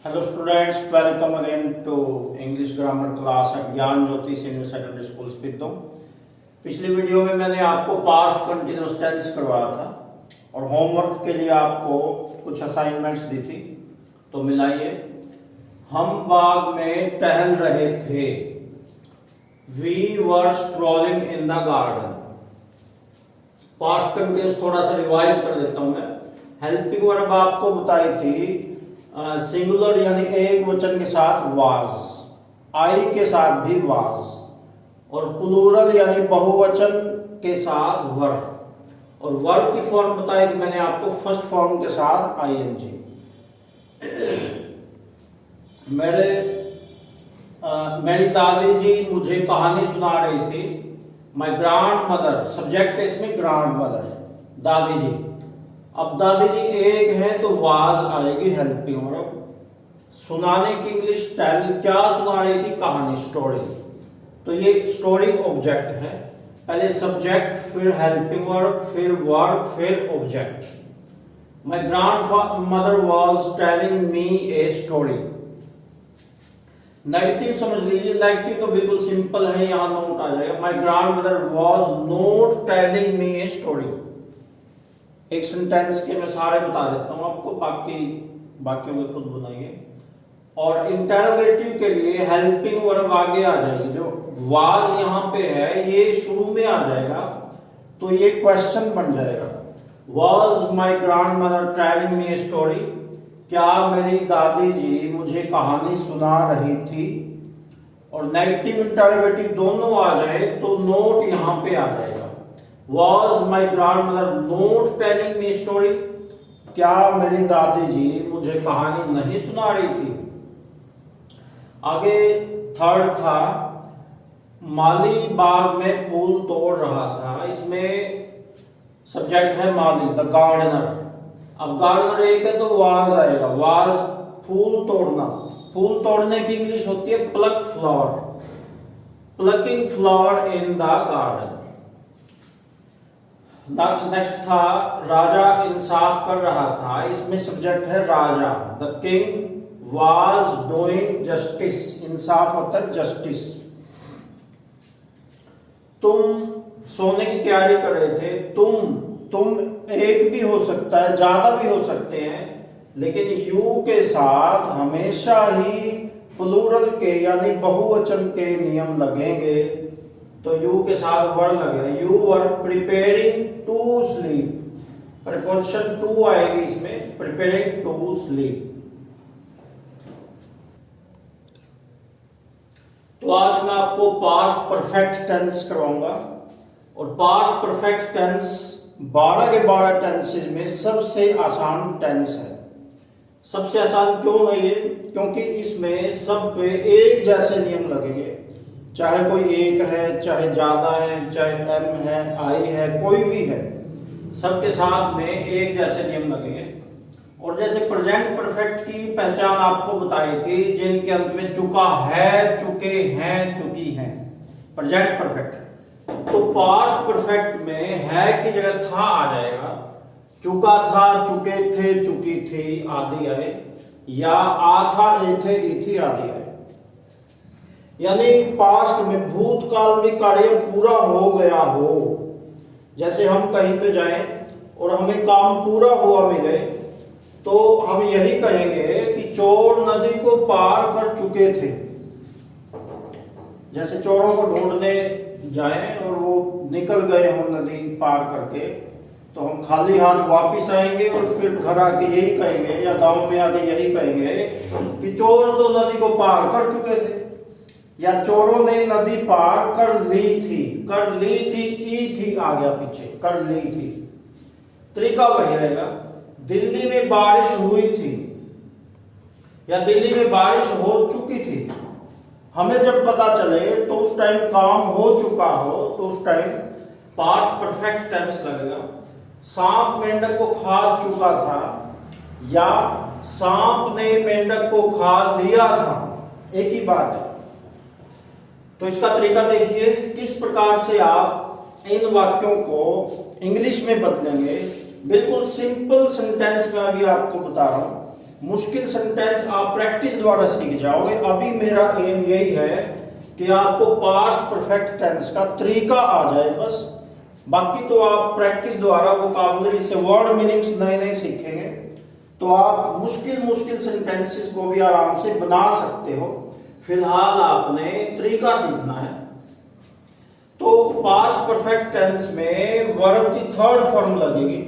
Hello students, welcome again to English grammar class at ज्ञान ज्योति senior secondary school स्पीतो। पिछली video में मैंने आपको पास्ट कंटिन्यूअस टेंस करवाया था और होमवर्क के लिए आपको कुछ असाइनमेंट्स दी थी। तो मिलाइए, हम बाग में टहल रहे थे। We were strolling in the garden। Past continuous थोड़ा सा रिवाइज कर देता हूं मैं। हेल्पिंग वर्ब आपको बताई थी सिंगुलर यानी एक वचन के साथ वाज, आई के साथ भी वाज, और प्लूरल यानी बहुवचन के साथ वर, और वर्ब की फॉर्म बताई थी मैंने आपको फर्स्ट फॉर्म के साथ आईएनजी। मेरी दादी जी मुझे कहानी सुना रही थी। माई ग्रांड मदर, सब्जेक्ट है इसमें ग्रांड मदर, दादी जी। अब दादी जी एक है तो वाज आएगी हेल्पिंग वर्ब। सुनाने की इंग्लिश टेल, क्या सुना रही थी? कहानी, स्टोरी। तो ये स्टोरी ऑब्जेक्ट है। पहले सब्जेक्ट, फिर हेल्पिंग वर्ब, फिर वर्ब, फिर object. My grandmother was telling me a story. Negative समझ लीजिए, नेगेटिव तो बिल्कुल सिंपल है, यहां नोट आ जाएगा। My grandmother was not telling me a story. एक सेंटेंस के मैं सारे बता देता हूं आपको, बाकियों के खुद बनाइए। और इंटरोगेटिव के लिए हेल्पिंग वर्ब आगे आ जाएगी। जो वाज यहां पे है ये शुरू में आ जाएगा, तो ये क्वेश्चन बन जाएगा। Was my grandmother telling me a story? क्या मेरी दादी जी मुझे कहानी सुना रही थी? और नेगेटिव इंटरोगेटिव दोनों आ जाए तो नोट यहां पे आ जाएगा। Was my grandmother not telling me story? क्या मेरी दादी जी मुझे कहानी नहीं सुना रही थी? आगे थर्ड था, माली बाग में फूल तोड़ रहा था। इसमें सब्जेक्ट है माली, द गार्डनर। अब गार्डनर एक है तो वाज आएगा। वाज फूल तोड़ना। फूल तोड़ने की इंग्लिश होती है pluck flower, plucking flower in the garden. Next था, राजा इंसाफ कर रहा था। इसमें सब्जेक्ट है राजा, the king was doing justice. इंसाफ होता है जस्टिस। तुम सोने की तैयारी कर रहे थे। तुम एक भी हो सकता है, ज्यादा भी हो सकते हैं, लेकिन यू के साथ हमेशा ही प्लूरल के यानी बहुवचन के नियम लगेंगे। तो यू के साथ वर्ड लगेगा। You were preparing to sleep, preposition to आएगी इसमें, प्रिपेयरिंग टू स्लीप। तो आज मैं आपको पास्ट परफेक्ट टेंस करवाऊंगा, और पास्ट परफेक्ट टेंस 12 के 12 टेंसेस में सबसे आसान टेंस है। सबसे आसान क्यों है ये? क्योंकि इसमें सब पे एक जैसे नियम लगेंगे। चाहे कोई एक है, चाहे ज्यादा है, चाहे एम है, आई है, कोई भी है, सबके साथ में एक जैसे नियम लगेंगे। और जैसे प्रेजेंट परफेक्ट की पहचान आपको बताई थी, जिनके अंत में चुका है, चुके हैं, चुकी हैं, प्रेजेंट परफेक्ट। तो पास्ट परफेक्ट में है की जगह था आ जाएगा। चुका था, चुके थे, चुकी थी आदि आए, या आ था, ए थे, ई थी आदि आए। यानी पास्ट में भूतकाल में कार्य पूरा हो गया हो। जैसे हम कहीं पे जाएं और हमें काम पूरा हुआ मिले, तो हम यही कहेंगे कि चोर नदी को पार कर चुके थे। जैसे चोरों को ढूंढने जाएं और वो निकल गए हों नदी पार करके, तो हम खाली हाथ वापिस आएंगे और फिर घर आके यही कहेंगे, या गांव में आके यही कहेंगे कि चोर तो नदी को पार कर चुके थे, या चोरों ने नदी पार कर ली थी। कर ली थी, ई थी आ गया पीछे, कर ली थी। तरीका वही रहेगा। दिल्ली में बारिश हुई थी, या दिल्ली में बारिश हो चुकी थी। हमें जब पता चले तो उस टाइम काम हो चुका हो, तो उस टाइम पास्ट परफेक्ट टेंस लगेगा। सांप मेंढक को खा चुका था, या सांप ने मेंढक को खा लिया था, एक ही बात है। तो इसका तरीका देखिए, किस प्रकार से आप इन वाक्यों को इंग्लिश में बदलेंगे। बिल्कुल सिंपल सेंटेंस में अभी आपको बता रहा हूं। मुश्किल सेंटेंस आप प्रैक्टिस द्वारा सीख जाओगे। अभी मेरा एम यही है कि आपको पास्ट परफेक्ट टेंस का तरीका आ जाए बस, बाकी तो आप प्रैक्टिस द्वारा वोकैबुलरी से वर्ड मीनिंग्स नए नए सीखेंगे तो आप मुश्किल सेंटेंसेस को भी आराम से बना सकते हो। फिलहाल आपने तरीका सीखना है। तो पास्ट परफेक्ट टेंस में वर्ब की थर्ड फॉर्म लगेगी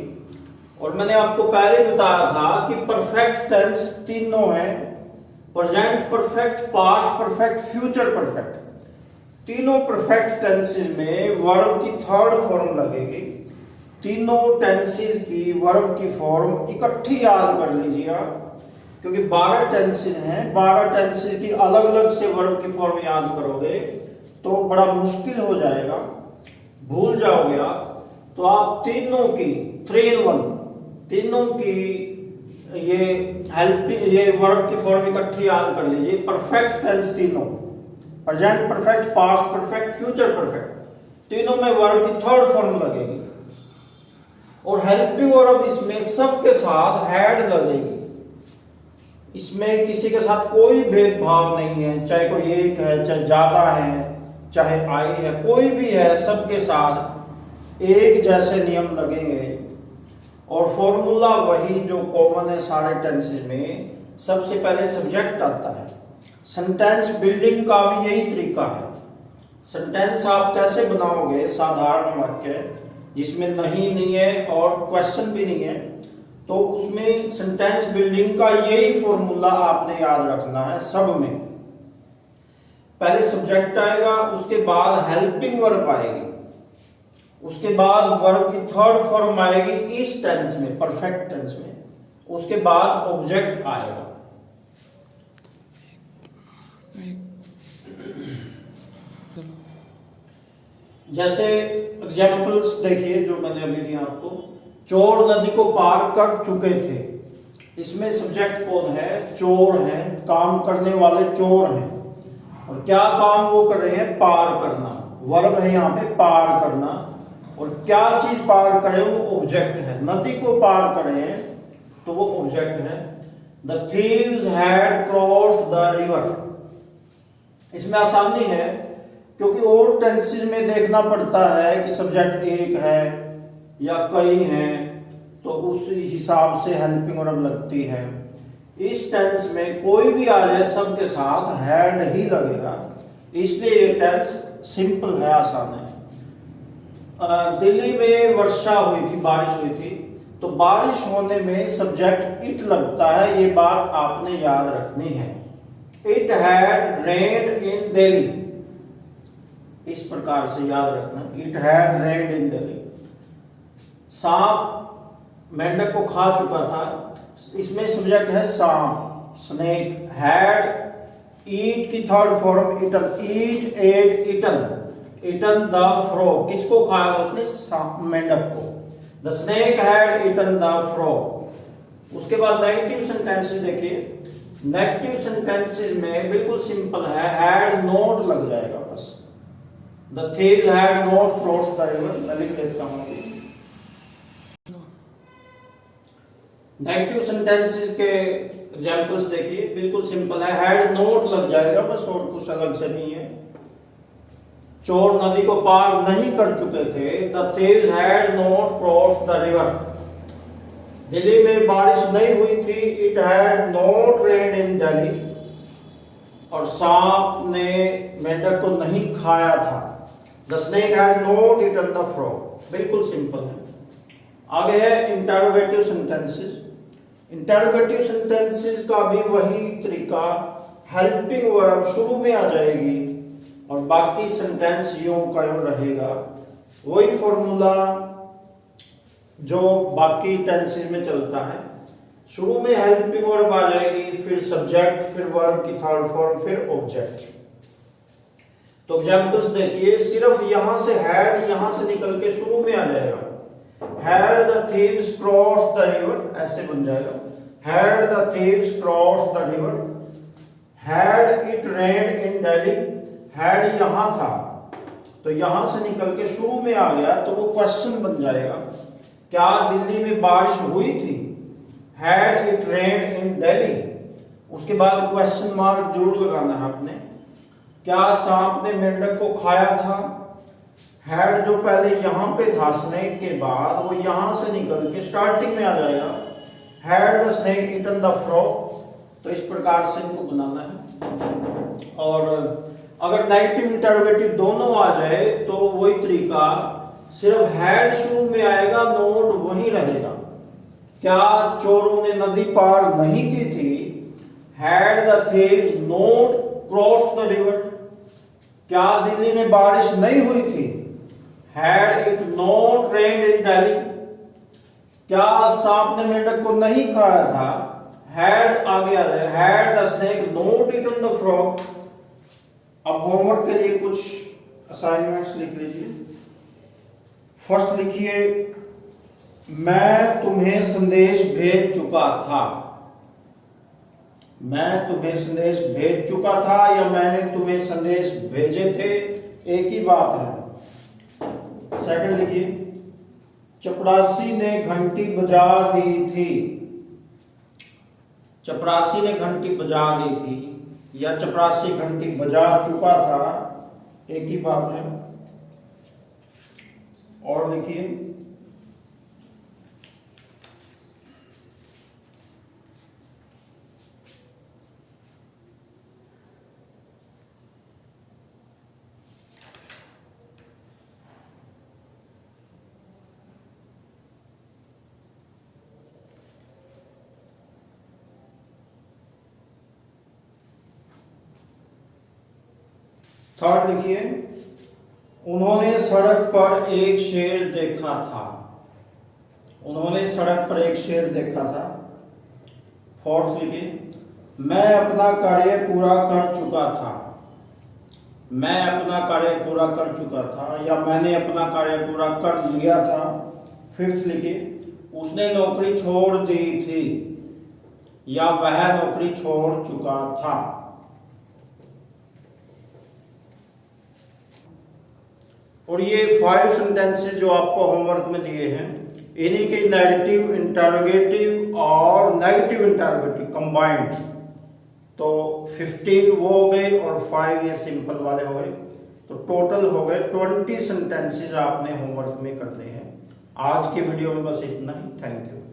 और मैंने आपको पहले बताया था कि परफेक्ट टेंस तीनों हैं, present perfect, past perfect, future perfect. तीनों परफेक्ट टेंसेस में वर्ब की थर्ड फॉर्म लगेगी। तीनों टेंसेस की वर्ब की फॉर्म इकट्ठी याद कर लीजिए आप, क्योंकि 12 टेंसेस हैं। 12 टेंसेस की अलग अलग से वर्ब की फॉर्म याद करोगे तो बड़ा मुश्किल हो जाएगा, भूल जाओगे आप। तो आप तीनों की 3 in 1 तीनों की ये वर्ब की फॉर्म इकट्ठी याद कर लीजिए। परफेक्ट टेंस तीनों, present perfect, past perfect, future perfect, तीनों में वर्ब की थर्ड फॉर्म लगेगी और हेल्पिंग वर्ब इसमें सबके साथ हैड लगेगी। इसमें किसी के साथ कोई भेदभाव नहीं है, चाहे कोई एक है, चाहे ज्यादा है, चाहे आई है, कोई भी है, सबके साथ एक जैसे नियम लगेंगे। और फॉर्मूला वही जो कॉमन है सारे टेंसेस में। सबसे पहले सब्जेक्ट आता है। सेंटेंस बिल्डिंग का भी यही तरीका है। सेंटेंस आप कैसे बनाओगे, साधारण वाक्य जिसमें नहीं है और क्वेश्चन भी नहीं है, तो उसमें सेंटेंस बिल्डिंग का यही फॉर्मूला आपने याद रखना है। सब में पहले सब्जेक्ट आएगा, उसके बाद हेल्पिंग वर्ब आएगी, उसके बाद वर्ब की थर्ड फॉर्म आएगी इस टेंस में, परफेक्ट टेंस में, उसके बाद ऑब्जेक्ट आएगा। जैसे एग्जाम्पल्स देखिए जो मैंने अभी दिया आपको। चोर नदी को पार कर चुके थे, इसमें सब्जेक्ट कौन है? चोर हैं, काम करने वाले चोर हैं। और क्या काम वो कर रहे हैं? पार करना। वर्ब है यहाँ पे पार करना। और क्या चीज पार करे? वो ऑब्जेक्ट है। नदी को पार करे हैं तो वो ऑब्जेक्ट है। The thieves had crossed the river. इसमें आसानी है क्योंकि और टेंसेस में देखना पड़ता है कि सब्जेक्ट एक है या कई हैं, तो उस हिसाब से हेल्पिंग वर्ब लगती है। इस टेंस में कोई भी आ जाए सबके साथ हैड ही लगेगा, इसलिए ये टेंस सिंपल है, आसान है। दिल्ली में वर्षा हुई थी, बारिश हुई थी, तो बारिश होने में सब्जेक्ट इट लगता है, ये बात आपने याद रखनी है। It had rained in Delhi, इस प्रकार से याद रखना। It had rained in Delhi. सांप मेंढक को खा चुका था, इसमें सब्जेक्ट है सांप, स्नेक। हैड ईट की third form eaten, eat, ate, eaten. Eaten the frog, किसको खाया उसने? मेंढक को। The snake had eaten the frog. उसके बाद नेगेटिव सेंटेंसेस देखिए। नेगेटिव सेंटेंसेस में बिल्कुल सिंपल है, हैड नॉट लग जाएगा बस। The thieves had not crossed the river, मैं लिख देता हूं। नेगेटिव सेंटेंसेस के एग्जांपल्स देखिए, बिल्कुल सिंपल है, हैड नॉट लग जाएगा बस, और कुछ अलग से नहीं है। चोर नदी को पार नहीं कर चुके थे। The thieves had not crossed the river. Delhi में बारिश नहीं हुई थी। It had not rained in Delhi. और सांप ने मेंढक को नहीं खाया था। The snake had not eaten the frog. बिल्कुल सिंपल है। आगे है इंटरोगेटिव सेंटेंसेस। इंटरोगेटिव सेंटेंसेस का भी वही तरीका, हेल्पिंग वर्ब शुरू में आ जाएगी और बाकी सेंटेंस यूं का यूं रहेगा। वही फॉर्मूला जो बाकी टेंसेस में चलता है। शुरू में हेल्पिंग वर्ब आ जाएगी, फिर सब्जेक्ट, फिर वर्ब की थर्ड फॉर्म, फिर ऑब्जेक्ट। तो एग्जांपल्स देखिए, सिर्फ यहां से हैड यहां से निकल के शुरू में आ जाएगा। Had the thieves crossed the river, ऐसे बन जाएगा। Had the thieves crossed the river. Had it rained in Delhi. Had यहां था तो यहां से निकल के शुरू में आ गया तो वो क्वेश्चन बन जाएगा, क्या दिल्ली में बारिश हुई थी? Had it rained in Delhi. उसके बाद क्वेश्चन मार्क जरूर लगाना है आपने। क्या सांप ने मेंढक को खाया था? हैड जो पहले यहां पे था स्नेक के बाद, वो यहां से निकल के स्टार्टिंग में आ जाएगा। Had the snake eaten the frog. तो इस प्रकार से इनको बनाना है। और अगर नेगेटिव इंटरोगेटिव दोनों आ जाए तो वही तरीका, सिर्फ हैड शुरू में आएगा, नोट वही रहेगा। क्या चोरों ने नदी पार नहीं की थी? Had the thieves not crossed the river. क्या दिल्ली में बारिश नहीं हुई थी? Had it not rained in Delhi. क्या सांप ने मेंढक को नहीं खाया था? हैड आगे आ जाए, had the snake not eaten the frog. अब होमवर्क के लिए कुछ असाइनमेंट्स लिख लीजिए। फर्स्ट लिखिए, मैं तुम्हें संदेश भेज चुका था। मैं तुम्हें संदेश भेज चुका था या मैंने तुम्हें संदेश भेजे थे, एक ही बात है। सेकंड लिखिए, चपरासी ने घंटी बजा दी थी। चपरासी ने घंटी बजा दी थी या चपरासी घंटी बजा चुका था, एक ही बात है। और लिखिए, थर्ड लिखिए, उन्होंने सड़क पर एक शेर देखा था। उन्होंने सड़क पर एक शेर देखा था। फोर्थ लिखिए, मैं अपना कार्य पूरा कर चुका था। मैं अपना कार्य पूरा कर चुका था या मैंने अपना कार्य पूरा कर लिया था। फिफ्थ लिखिए, उसने नौकरी छोड़ दी थी या वह नौकरी छोड़ चुका था। और ये 5 सेंटेंसेस जो आपको होमवर्क में दिए हैं, इन्हीं के नेगेटिव इंटरोगेटिव और नेगेटिव इंटरोगेटिव कंबाइंड, तो 15 वो हो गए और 5 ये सिंपल वाले हो गए। तो टोटल हो गए 20 सेंटेंसेस आपने होमवर्क में करने हैं। आज की वीडियो में बस इतना ही। Thank you.